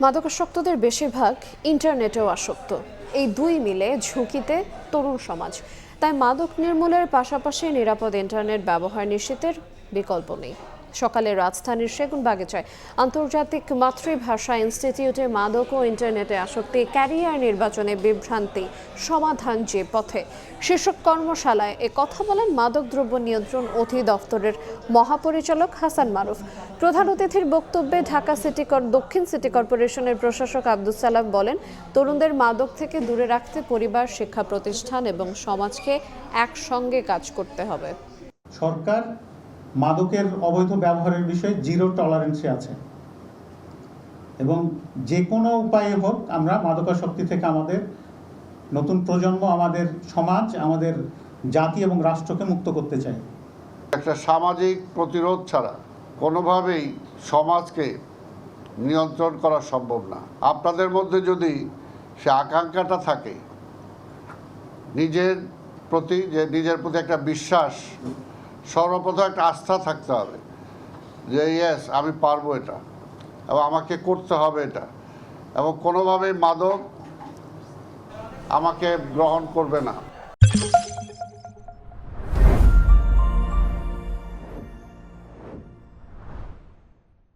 মাদকাসক্তদের বেশিরভাগ ইন্টারনেটেও আসক্ত। এই দুই মিলে ঝুঁকিতে তরুণ সমাজ। তাই মাদক নির্মূলের পাশাপাশি নিরাপদ ইন্টারনেট ব্যবহার নিশ্চিতের বিকল্প নেই। সকালে রাজধানীর সেগুনবাগিচায় আন্তর্জাতিক মাতৃভাষা ইনস্টিটিউটে মাদক ও ইন্টারনেটে আসক্তি ক্যারিয়ার নির্বাচনে বিভ্রান্তি সমাধান যে পথে শীর্ষক কর্মশালায় কথা বলেন মাদকদ্রব্য নিয়ন্ত্রণ অধিদপ্তরের মহাপরিচালক হাসান মারুফ। প্রধান অতিথির বক্তব্যে ঢাকা দক্ষিণ সিটি কর্পোরেশনের প্রশাসক আব্দুস সালাম বলেন, তরুণদের মাদক থেকে দূরে রাখতে পরিবার, শিক্ষা প্রতিষ্ঠান এবং সমাজকে একসঙ্গে কাজ করতে হবে। সরকার মাদকের অবৈধ ব্যবহারের বিষয়ে জিরো টলারেন্সে আছে এবং যে কোনো উপায়ে হোক আমরা মাদকাসক্তি থেকে আমাদের নতুন প্রজন্ম, আমাদের সমাজ, আমাদের জাতি এবং রাষ্ট্রকে মুক্ত করতে চাই। একটা সামাজিক প্রতিরোধ ছাড়া কোনোভাবেই সমাজকে নিয়ন্ত্রণ করা সম্ভব না। আপনাদের মধ্যে যদি সে আকাঙ্ক্ষাটা থাকে নিজের প্রতি একটা বিশ্বাস, সর্বপ্রথম একটা আস্থা থাকতে হবে যে ইয়েস আমি পারবো এটা এবং আমাকে করতে হবে এটা, এবং কোনোভাবেই মাদক আমাকে গ্রহণ করবে না।